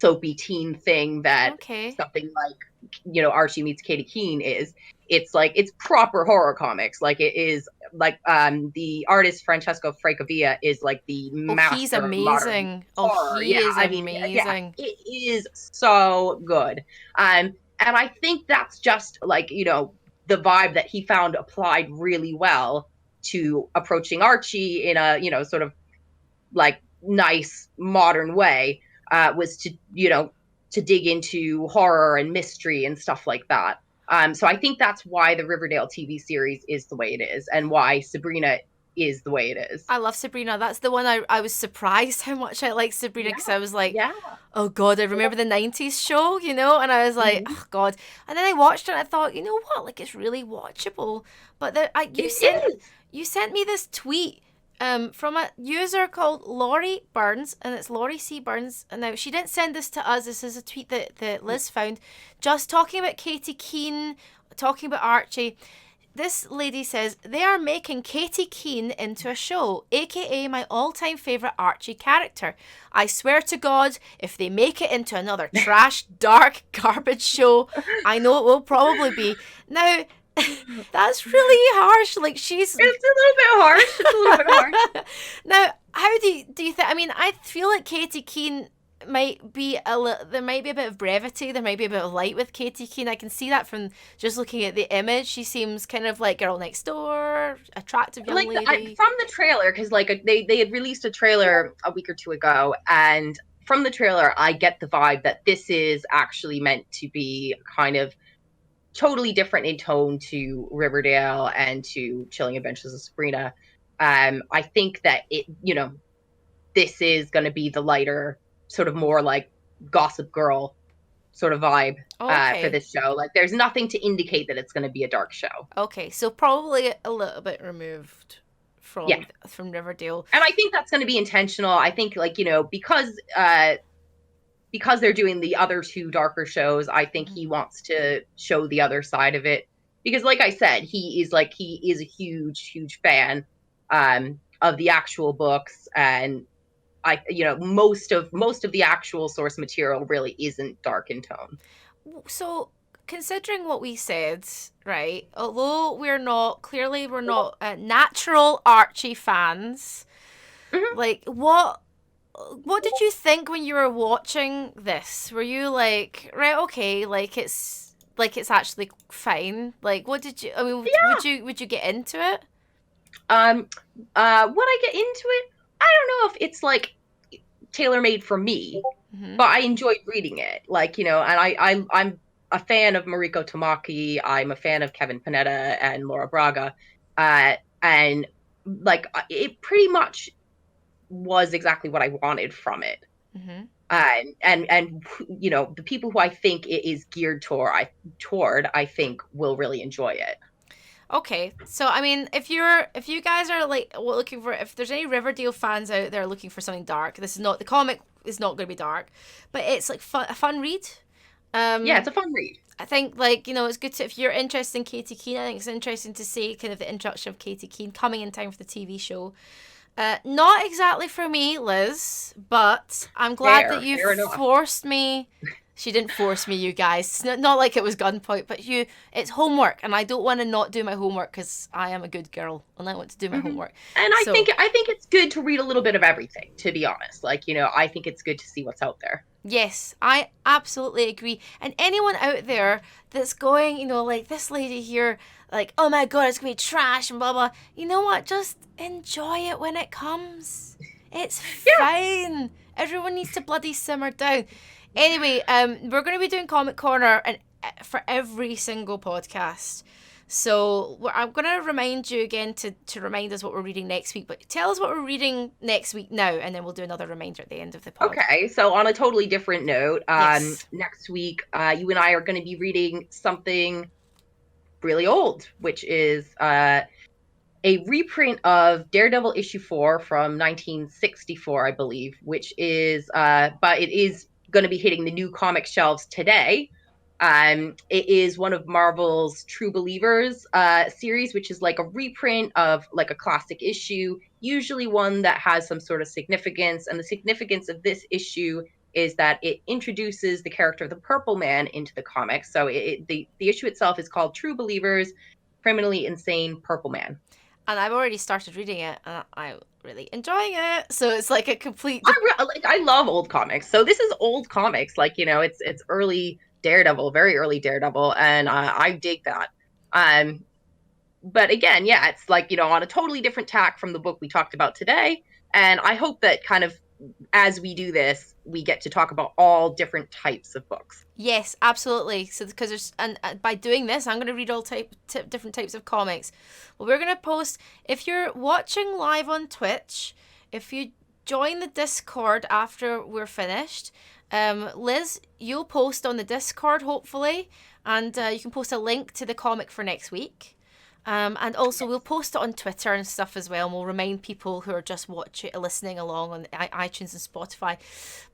B: soapy teen thing that
A: Okay.
B: something like, Archie meets Katie Keene is. It's like, it's proper horror comics. Like, it is like, the artist Francesco Francavilla is like the
A: Oh, he's
B: master of modern
A: amazing. Oh,
B: horror.
A: he
B: Yeah,
A: is
B: I mean, yeah,
A: amazing.
B: it is so good. And I think that's just like, the vibe that he found applied really well to approaching Archie in a, sort of like nice modern way, was to dig into horror and mystery and stuff like that. So I think that's why the Riverdale TV series is the way it is, and why Sabrina is the way it is.
A: I love Sabrina. That's the one I was surprised how much I liked Sabrina,
B: Yeah,
A: because I was like,
B: yeah.
A: oh God, I remember the 90s show, and I was like,
B: Mhm.
A: oh God. And then I watched it and I thought, you know what? Like, it's really watchable. But
B: It is.
A: you sent me this tweet from a user called Laurie Burns, and it's Laurie C. Burns. And now she didn't send this to us. This is a tweet that Liz found, just talking about Katie Keene, talking about Archie. This lady says they are making Katie Keene into a show, aka my all-time favorite Archie character. I swear to God, if they make it into another trash, dark, garbage show, I know it will probably be. Now, that's really harsh. Like, she's
B: It's a little bit harsh. It's a little bit harsh.
A: now, how do you think? I mean, I feel like Katie Keene might be there might be a bit of brevity, there might be a bit of light with Katie Keene. I can see that from just looking at the image. She seems kind of like girl next door, attractive young
B: Like
A: lady.
B: from the trailer, because like they had released a trailer a week or two ago, and from the trailer, I get the vibe that this is actually meant to be kind of totally different in tone to Riverdale and to Chilling Adventures of Sabrina. I think that this is going to be the lighter, sort of more like Gossip Girl sort of vibe for
A: Okay.
B: this show. Like, there's nothing to indicate that it's going to be a dark show.
A: Okay, so probably a little bit removed
B: Yeah,
A: from Riverdale.
B: and I think that's going to be intentional. I think, like, because they're doing the other two darker shows, I think
A: Mhm.
B: he wants to show the other side of it. Because, like I said, he is a huge fan of the actual books, and most of the actual source material really isn't dark in tone.
A: So, considering what we said, right? Although we're not natural Archie fans.
B: Mhm.
A: Like, what did you think when you were watching this? Were you like, right, okay, like it's actually fine? Like, what did you? I mean,
B: Yeah.
A: would you get into it?
B: Um. When I get into it, I don't know if it's like tailor made for me,
A: Hmm.
B: but I enjoyed reading it. Like, and I'm a fan of Mariko Tamaki. I'm a fan of Kevin Panetta and Laura Braga, and like it pretty much was exactly what I wanted from it.
A: Hmm.
B: And the people who I think it is geared toward, I think will really enjoy it.
A: Okay, so I mean, if you guys are like looking for, if there's any Riverdale fans out there looking for something dark, this is not the comic is not going to be dark, but it's like a fun read.
B: Yeah,
A: Um,
B: it's a fun read.
A: I think, like, it's good to, if you're interested in Katie Keene, I think it's interesting to see kind of the introduction of Katie Keene coming in time for the TV show. Not exactly for me, Liz, but I'm glad that you
B: Fair enough.
A: forced me. She didn't force me, you guys. It's not like it was gunpoint, but it's homework, and I don't want to not do my homework because I am a good girl and I want to do my
B: Hmm.
A: homework.
B: And
A: So,
B: I think it's good to read a little bit of everything, to be honest. Like, I think it's good to see what's out there.
A: yes, I absolutely agree. And anyone out there that's going, like this lady here, like, oh my God, it's going to be trash and blah, blah, you know what? Just enjoy it when it comes. It's
B: Yeah.
A: fine. Everyone needs to bloody simmer down. Anyway, we're going to be doing Comic Corner and for every single podcast. So I'm going to remind you again to remind us what we're reading next week. But tell us what we're reading next week now, and then we'll do another reminder at the end of the pod.
B: Okay. So on a totally different note,
A: Yes.
B: next week, you and I are going to be reading something really old, which is a reprint of Daredevil issue 4 from 1964, I believe, which is, but it is going to be hitting the new comic shelves today. It is one of Marvel's True Believers series, which is like a reprint of like a classic issue, usually one that has some sort of significance. And the significance of this issue is that it introduces the character of the Purple Man into the comics. So the issue itself is called True Believers, Criminally Insane Purple Man.
A: And I've already started reading it, and I'm really enjoying it. So it's like a complete.
B: I love old comics. So this is old comics. Like, it's early Daredevil, very early Daredevil, and I dig that. Um, but again, yeah, it's like, on a totally different tack from the book we talked about today. And I hope that kind of as we do this, we get to talk about all different types of books.
A: Yes, absolutely. So because there's and by doing this, I'm going to read all different types of comics. Well, we're going to post if you're watching live on Twitch, if you join the Discord after we're finished, Liz, you'll post on the Discord hopefully, and you can post a link to the comic for next week. And also, we'll post it on Twitter and stuff as well. And we'll remind people who are just listening along on iTunes and Spotify.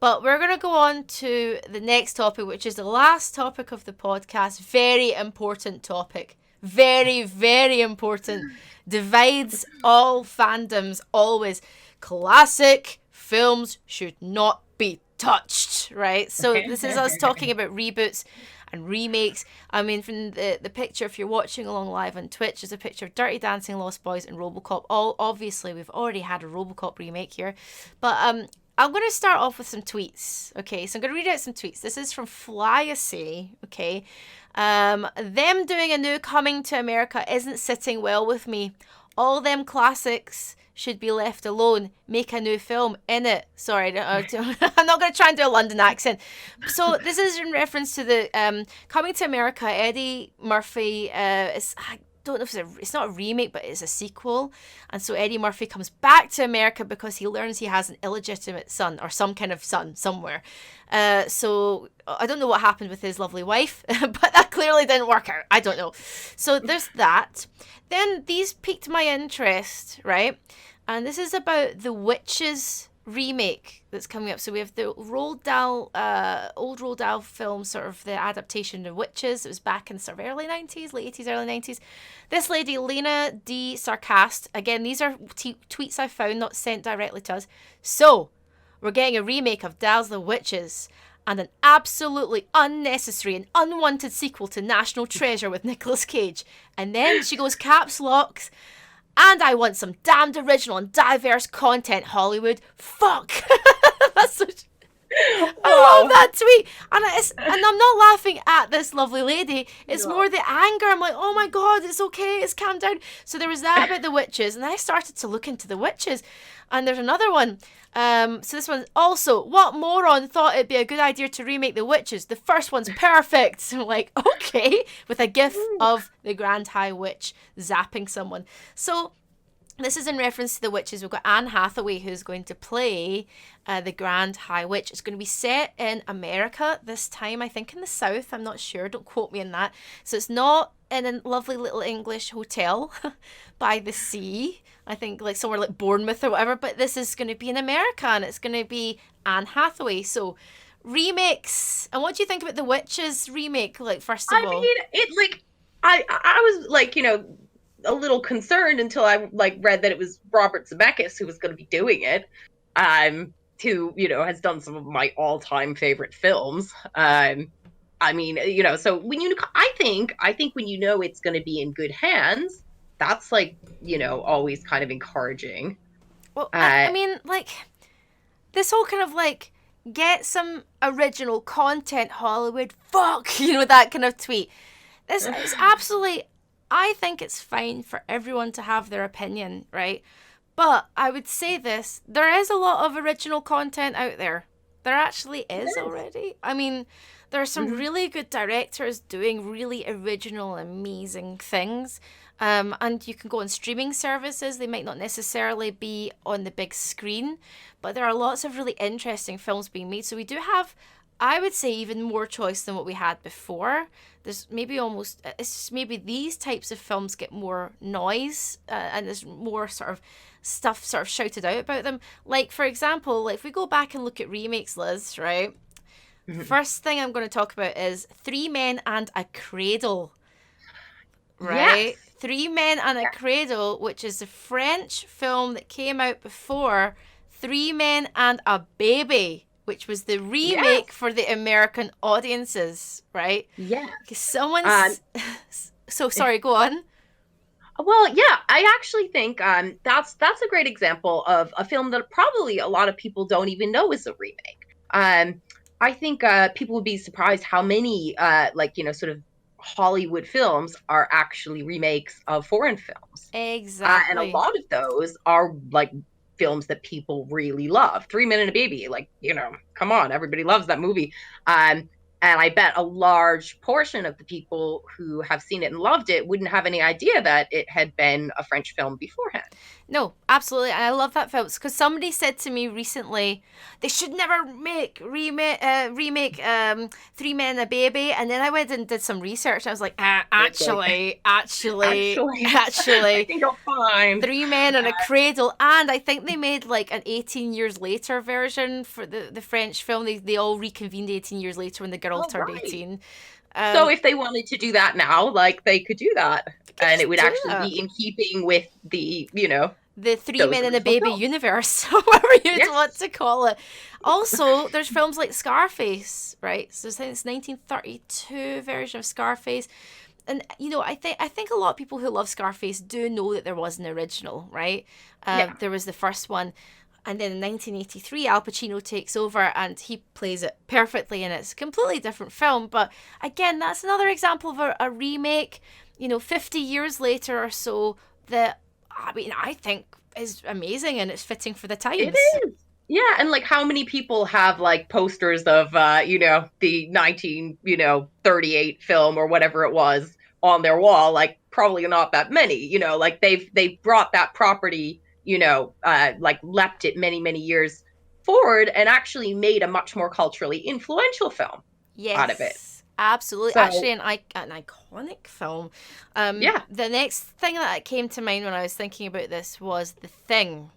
A: But we're going to go on to the next topic, which is the last topic of the podcast. Very important topic. Very, very important. Divides all fandoms always. Classic films should not be touched, right? So this is us talking about reboots and remakes. I mean, from the picture, if you're watching along live on Twitch, there's a picture of Dirty Dancing, Lost Boys, and RoboCop. All obviously, we've already had a RoboCop remake here, but I'm going to start off with some tweets. Okay, so I'm going to read out some tweets. This is from Flyacy. Okay, them doing a new Coming to America isn't sitting well with me. All them classics should be left alone. Make a new film in it. Sorry, I'm not going to try and do a London accent. So this is in reference to the Coming to America. Eddie Murphy I don't know if it's not a remake, but it's a sequel. And so Eddie Murphy comes back to America because he learns he has an illegitimate son or some kind of son somewhere. So I don't know what happened with his lovely wife, but that clearly didn't work out. I don't know. So there's that. Then these piqued my interest, right? And this is about the Witches remake that's coming up. So we have the old Roald Dahl film, sort of the adaptation of Witches. It was back in sort of early 90s, late 80s, early 90s. This lady, Lena D. Sarcast, again, these are tweets I found, not sent directly to us. So, we're getting a remake of Dahl's The Witches and an absolutely unnecessary and unwanted sequel to National Treasure with Nicolas Cage. And then she goes caps locks, and I want some damned original and diverse content, Hollywood. Fuck. That's such... I love that tweet. And I'm not laughing at this lovely lady. It's more the anger. I'm like, oh my God, it's okay. It's calmed down. So there was that about the witches. And I started to look into the witches. And there's another one. So this one also, what moron thought it'd be a good idea to remake the witches? The first one's perfect. So I'm like, okay. With a gif of the Grand High Witch zapping someone. So this is in reference to the witches. We've got Anne Hathaway who's going to play the Grand High Witch. It's going to be set in America this time, I think in the South. I'm not sure. Don't quote me on that. So it's not in a lovely little English hotel by the sea. I think like somewhere like Bournemouth or whatever. But this is going to be in America and it's going to be Anne Hathaway. So remakes. And what do you think about the Witches remake? Like first of all,
B: I mean, it like I was like, a little concerned until I like read that it was Robert Zemeckis who was going to be doing it, who has done some of my all-time favorite films. I mean, so when I think when it's going to be in good hands, that's like always kind of encouraging.
A: Well, I mean, like this whole kind of like get some original content, Hollywood. Fuck, that kind of tweet. This is absolutely. I think it's fine for everyone to have their opinion, right? But I would say this, there is a lot of original content out there. There actually is already. I mean, there are some really good directors doing really original, amazing things. And you can go on streaming services. They might not necessarily be on the big screen, but there are lots of really interesting films being made. So we do have, I would say, even more choice than what we had before. There's maybe maybe these types of films get more noise and there's more sort of stuff sort of shouted out about them. Like, for example, like if we go back and look at remakes, Liz, right? First thing I'm going to talk about is Three Men and a Cradle, right? Yes. Three Men and a Cradle, which is a French film that came out before Three Men and a Baby, which was the remake for the American audiences, right? Yeah. Someone's... So, sorry, go on.
B: Well, yeah, I actually think that's a great example of a film that probably a lot of people don't even know is a remake. I think people would be surprised how many, sort of Hollywood films are actually remakes of foreign films.
A: Exactly.
B: And a lot of those are, like, films that people really love. 3 Men and a Baby, like, come on, everybody loves that movie. And I bet a large portion of the people who have seen it and loved it wouldn't have any idea that it had been a French film beforehand.
A: No, absolutely, and I love that film because somebody said to me recently they should never remake 3 Men and a Baby, and then I went and did some research. And I was like, actually,
B: I think I'll find
A: 3 Men and a Cradle, and I think they made like an 18 years later version for the French film. They all reconvened 18 years later when the girl turned
B: right.
A: 18.
B: So if they wanted to do that now, like, they could do that, and it would actually be in keeping with the
A: the 3 Men and a Baby universe, whatever you'd want to call it. Also, there's films like Scarface, right? So I think it's 1932 version of Scarface. And I think a lot of people who love Scarface do know that there was an original, right? There was the first one, and then in 1983, Al Pacino takes over and he plays it perfectly, and it's a completely different film. But again, that's another example of a remake, 50 years later or so, that I think is amazing and it's fitting for the times.
B: It is. Yeah, and like, how many people have like posters of the 1938 film or whatever it was on their wall? Like, probably not that many. Like, they've brought that property, like, leapt it many, many years forward and actually made a much more culturally influential film out of it.
A: Absolutely. So, actually, an iconic film.
B: Yeah.
A: The next thing that came to mind when I was thinking about this was The Thing.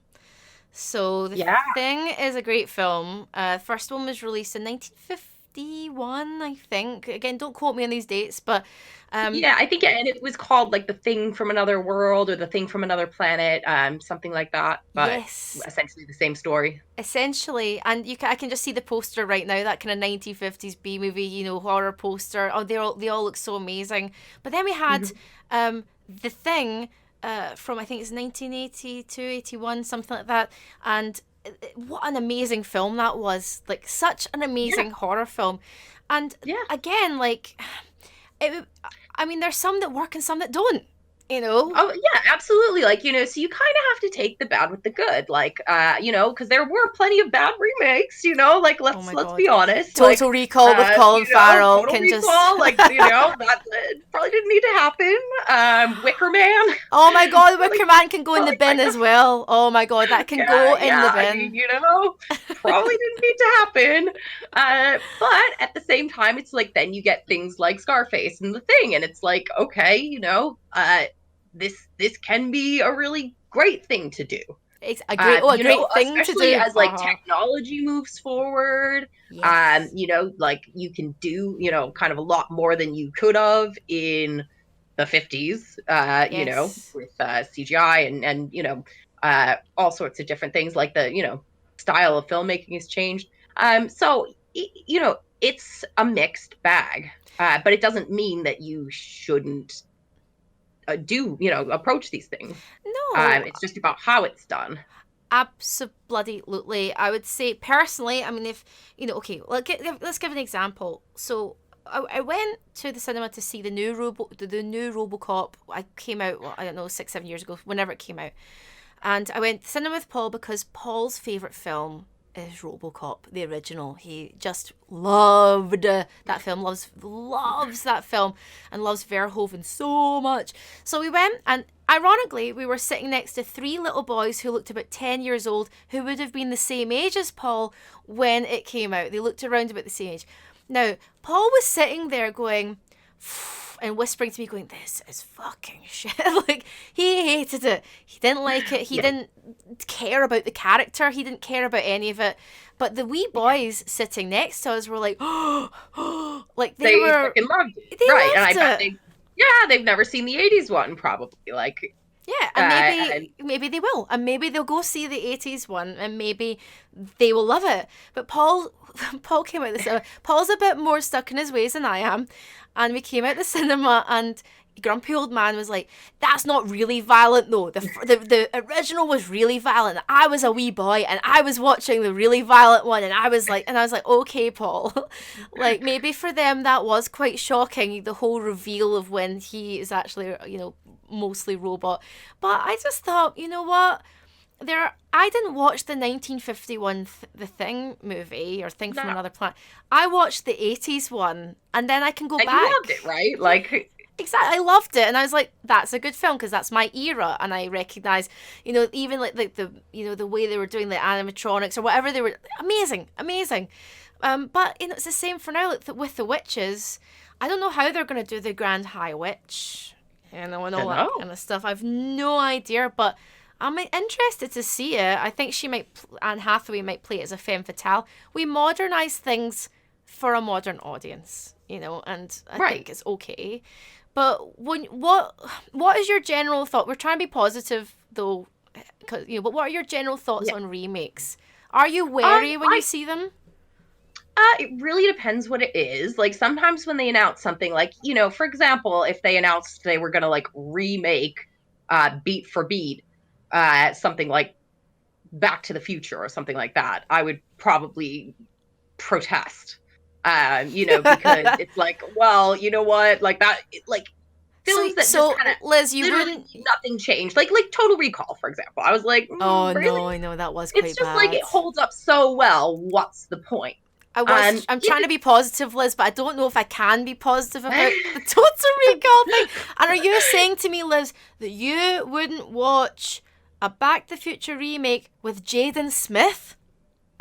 A: So The Thing is a great film. First one was released in 1951, I think. Again, don't quote me on these dates, but
B: I think it was called like The Thing from Another World or The Thing from Another Planet, something like that. But essentially the same story.
A: Essentially, and I can just see the poster right now. That kind of 1950s B movie, horror poster. Oh, they all look so amazing. But then we had The Thing. From I think it's 1982, 81, something like that, and what an amazing film that was! Like, such an amazing horror film, and again, like, there's some that work and some that don't.
B: Oh yeah, absolutely. Like, so you kind of have to take the bad with the good, like, because there were plenty of bad remakes, like, let's be honest.
A: Total Recall with Colin Farrell
B: Total Recall, like, that probably didn't need to happen. Wicker Man.
A: Oh my God, Wicker Man can go in the bin as well. Oh my God, that can go in the bin.
B: Probably didn't need to happen. But at the same time, it's like, then you get things like Scarface and The Thing, and it's like, okay, this can be a really great thing to do.
A: It's a great thing to do,
B: as like technology moves forward. Like, you can do kind of a lot more than you could have in the 50s. With CGI and all sorts of different things, like the style of filmmaking has changed. So it's a mixed bag, but it doesn't mean that you shouldn't approach these things.
A: No,
B: it's just about how it's done.
A: Absolutely. I would say personally, if let's give an example. So I went to the cinema to see the new RoboCop. I came out, I don't know, 6-7 years ago, whenever it came out, and I went to the cinema with Paul because Paul's favorite film is RoboCop, the original. He just loved that film, loves that film, and loves Verhoeven so much. So we went, and ironically, we were sitting next to 3 little boys who looked about 10 years old, who would have been the same age as Paul when it came out. They looked around about the same age. Now, Paul was sitting there going, and whispering to me, going, "This is fucking shit." Like, he hated it. He didn't like it. He didn't care about the character. He didn't care about any of it. But the wee boys sitting next to us were like, like they were
B: fucking loved it.
A: They
B: right,
A: loved
B: and I bet they've never seen the 80s one, probably. Like,
A: yeah, and maybe they will, and maybe they'll go see the 80s one, and maybe they will love it. But Paul came out the cinema. Paul's a bit more stuck in his ways than I am, and we came out the cinema, and grumpy old man was like, "That's not really violent though. The original was really violent. I was a wee boy and I was watching the really violent one, and I was like, okay, Paul, like, maybe for them that was quite shocking, the whole reveal of when he is actually mostly robot. But I just thought, you know what? I didn't watch the 1951 The Thing movie or Thing from
B: No.
A: Another Planet. I watched the 80s one, and then I can go
B: And you loved
A: back.
B: it, right?
A: Yeah,
B: Like,
A: exactly. I loved it, and I was like, "That's a good film because that's my era." And I recognize, even like the the way they were doing the animatronics or whatever they were, amazing, amazing. But it's the same for now. Like, with the witches, I don't know how they're gonna do the Grand High Witch, and all
B: don't
A: that
B: know.
A: kind of stuff. I've no idea, but I'm interested to see it. I think Anne Hathaway might play it as a femme fatale. We modernize things for a modern audience, and I
B: Right.
A: think it's okay. But what is your general thought? We're trying to be positive though, but what are your general thoughts
B: Yeah.
A: on remakes? Are you wary when you see them?
B: It really depends what it is. Like sometimes when they announce something, like for example, if they announced they were gonna like remake, beat for beat, something like Back to the Future or something like that, I would probably protest. Because it's like, well, you know what, like that, like
A: So
B: films that just
A: so
B: kind of
A: Liz, you
B: literally
A: wouldn't.
B: nothing changed, like Total Recall, for example. I was like,
A: Oh
B: really?
A: no, I know that was
B: It's
A: quite
B: just like
A: bad.
B: it holds up so well. What's the point? And
A: I'm
B: if
A: trying to
B: it's
A: be positive, Liz, but I don't know if I can be positive about the Total Recall thing. And are you saying to me, Liz, that you wouldn't watch a Back to the Future remake with Jaden Smith?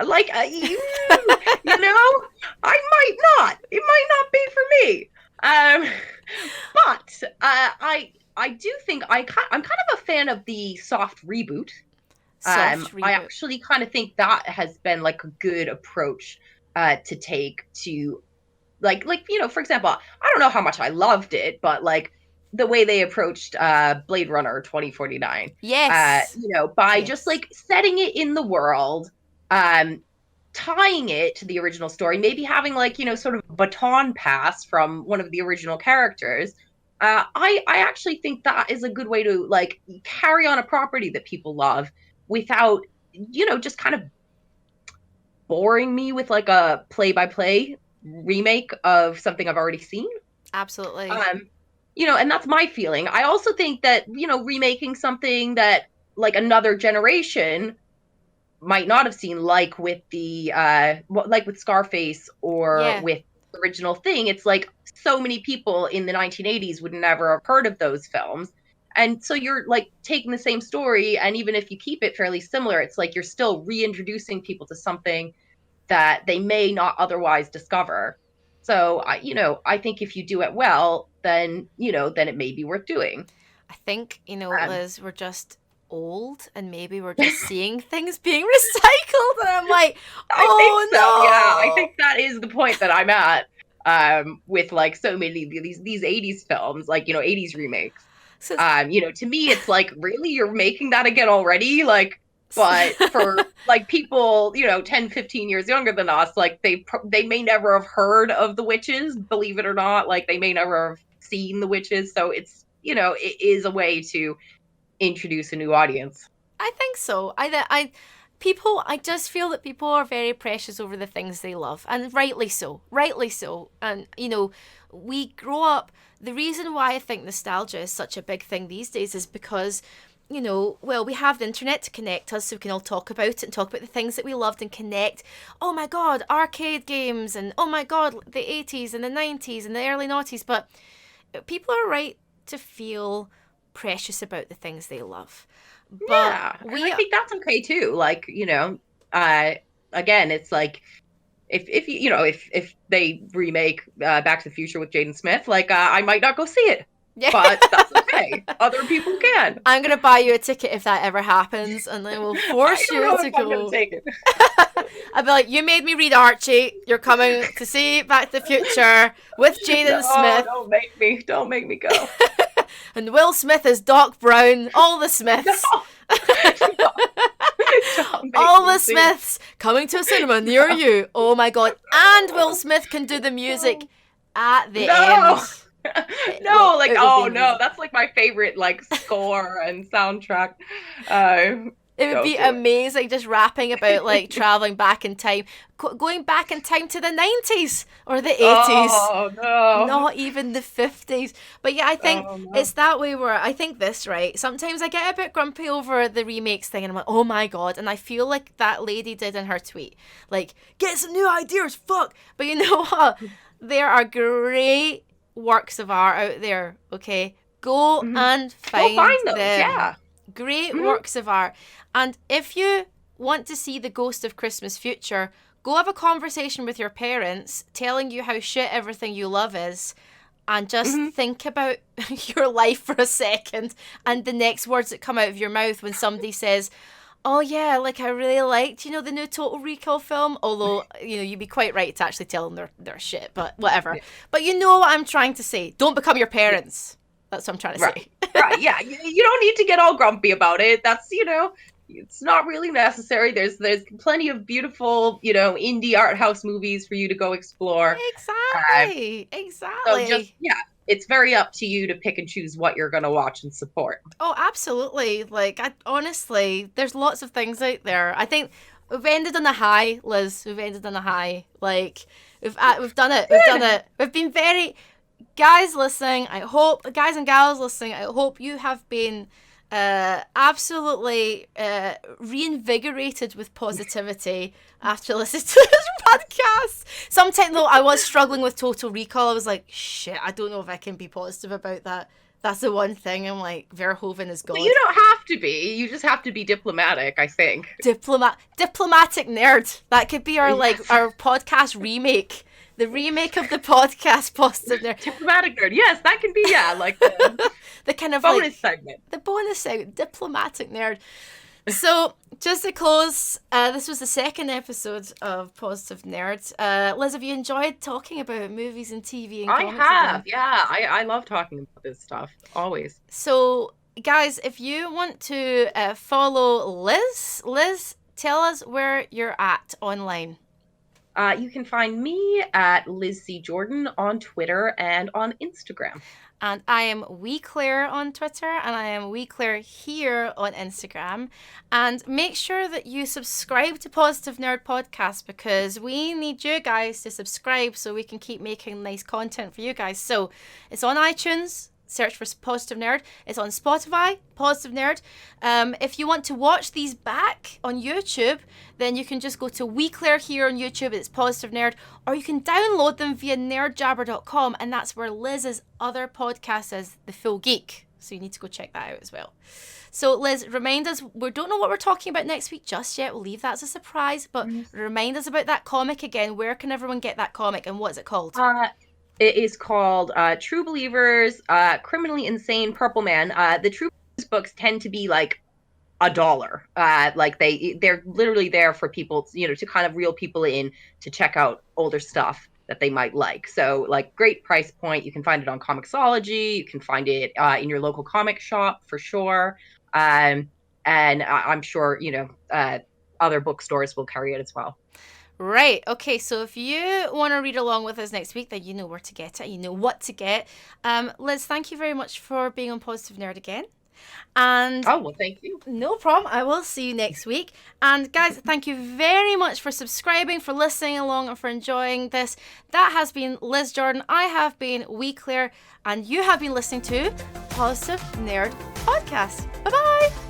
B: like I might not. It might not be for me. But I do think I'm kind of a fan of the soft reboot.
A: Soft
B: I
A: reboot.
B: actually kind of think that has been like a good approach to take to for example, I don't know how much I loved it, but like the way they approached Blade Runner 2049,
A: Yes.
B: by just
A: Yes.
B: like setting it in the world, um tying it to the original story, maybe having like sort of a baton pass from one of the original characters. I actually think that is a good way to like carry on a property that people love without just kind of boring me with like a play by play remake of something I've already seen.
A: Absolutely.
B: Um, and that's my feeling. I also think that, remaking something that like another generation might not have seen, like with the like with Scarface or
A: Yeah.
B: with the original thing, it's like so many people in the 1980s would never have heard of those films. And so you're like taking the same story, and even if you keep it fairly similar, it's like you're still reintroducing people to something that they may not otherwise discover. So I think if you do it well, then it may be worth doing.
A: I think,
B: Um,
A: Liz, we're just old and maybe we're just seeing things being recycled. And I'm like,
B: I think so. Yeah, I
A: oh
B: think that is the point that I'm at. With like so many of these 80s films, like 80s remakes.
A: no.
B: To me, it's like, really, you're making that again already? Like, but for like people 10, 15 years younger than us, like they may never have heard of the witches, believe it or not. Like they may never have seen the witches, so it's it is a way to introduce a new audience.
A: I think so. I just feel that people are very precious over the things they love, and rightly so. Rightly so. And we grow up. The reason why I think nostalgia is such a big thing these days is because, well, we have the internet to connect us, so we can all talk about it and talk about the things that we loved and connect. Oh my God, arcade games, and oh my God, the 80s and the 90s and the early noughties. But people are right to feel precious about the things they love. But
B: Yeah, and I think that's okay too. Like, uh again, it's like if if they remake Back to the Future with Jaden Smith, like I might not go see it,
A: yeah,
B: but that's okay. Other people can.
A: I'm gonna buy you a ticket if that ever happens, and then we'll
B: I
A: force
B: don't
A: you
B: know
A: to
B: if I'm gonna
A: go.
B: take it.
A: I'd be like, you made me read Archie. You're coming to see Back to the Future with Jaden
B: No,
A: Smith,
B: don't make me go.
A: and Will Smith is Doc Brown. All the
B: No,
A: Smiths.
B: don't make
A: All
B: me
A: the
B: see it.
A: Smiths coming to a cinema near you. Oh my God! And Will Smith can do the music at the
B: No.
A: end.
B: No, like,
A: It would be
B: oh no,
A: amazing.
B: that's like my favorite like score and soundtrack. Uh
A: It would be amazing, just rapping about like traveling back in time, going back in time to the 90s or the 80s.
B: Oh no.
A: Not even the 50s. But yeah, I think it's that way where I think this, right? Sometimes I get a bit grumpy over the remakes thing and I'm like, oh my God. And I feel like that lady did in her tweet. Like, get some new ideas, fuck. But you know what? There are great works of art out there, okay? Go and find
B: those,
A: them.
B: yeah.
A: Great works of art. And if you want to see the Ghost of Christmas Future, go have a conversation with your parents telling you how shit everything you love is, and just think about your life for a second and the next words that come out of your mouth when somebody says, oh yeah, like I really liked, the new Total Recall film, although, you'd be quite right to actually tell them their shit, but whatever. Yeah. But you know what I'm trying to say. Don't become your parents. That's what I'm trying to say.
B: Right, yeah. You don't need to get all grumpy about it. That's, it's not really necessary. There's plenty of beautiful, indie art house movies for you to go explore.
A: Exactly.
B: So just, it's very up to you to pick and choose what you're going to watch and support.
A: Oh, absolutely. Like, honestly, there's lots of things out there. I think we've ended on a high, Liz. We've ended on a high. Like, we've done it. We've done it. We've been very... Guys listening, guys and gals listening, I hope you have been absolutely reinvigorated with positivity after listening to this podcast. Sometimes, though, I was struggling with Total Recall. I was like, shit, I don't know if I can be positive about that. That's the one thing. I'm like, Verhoeven is God.
B: But you don't have to be. You just have to be diplomatic, I think.
A: Diplomatic nerd. That could be our our podcast remake. The remake of the podcast, Positive Nerd.
B: Diplomatic Nerd. Yes, that can be, like
A: the kind of
B: bonus segment.
A: The bonus segment. Diplomatic Nerd. So, just to close, this was the second episode of Positive Nerd. Liz, have you enjoyed talking about movies and TV and comics?
B: I have, yeah. I love talking about this stuff, always.
A: So, guys, if you want to follow Liz, tell us where you're at online.
B: You can find me at Liz C. Jordan on Twitter and on Instagram.
A: And I am Wee Claire on Twitter, and I am Wee Claire here on Instagram. And make sure that you subscribe to Positive Nerd Podcast, because we need you guys to subscribe so we can keep making nice content for you guys. So it's on iTunes. Search for Positive Nerd. It's on Spotify, Positive Nerd. If you want to watch these back on YouTube, then you can just go to Wee Claire here on YouTube. It's Positive Nerd. Or you can download them via nerdjabber.com, and that's where Liz's other podcast is, The Full Geek. So you need to go check that out as well. So Liz, remind us, we don't know what we're talking about next week just yet. We'll leave that as a surprise. But remind us about that comic again. Where can everyone get that comic, and what's it called?
B: It is called True Believers, Criminally Insane Purple Man. The True Believers books tend to be like $1. Like they're literally there for people, to kind of reel people in to check out older stuff that they might like. So like great price point. You can find it on Comixology. You can find it in your local comic shop for sure. And I'm sure, other bookstores will carry it as well.
A: Right. Okay. So if you want to read along with us next week, then you know where to get it. You know what to get. Liz, thank you very much for being on Positive Nerd again. And
B: thank you.
A: No problem. I will see you next week. And guys, thank you very much for subscribing, for listening along, and for enjoying this. That has been Liz Jordan. I have been Wee Claire, and you have been listening to Positive Nerd Podcast. Bye-bye.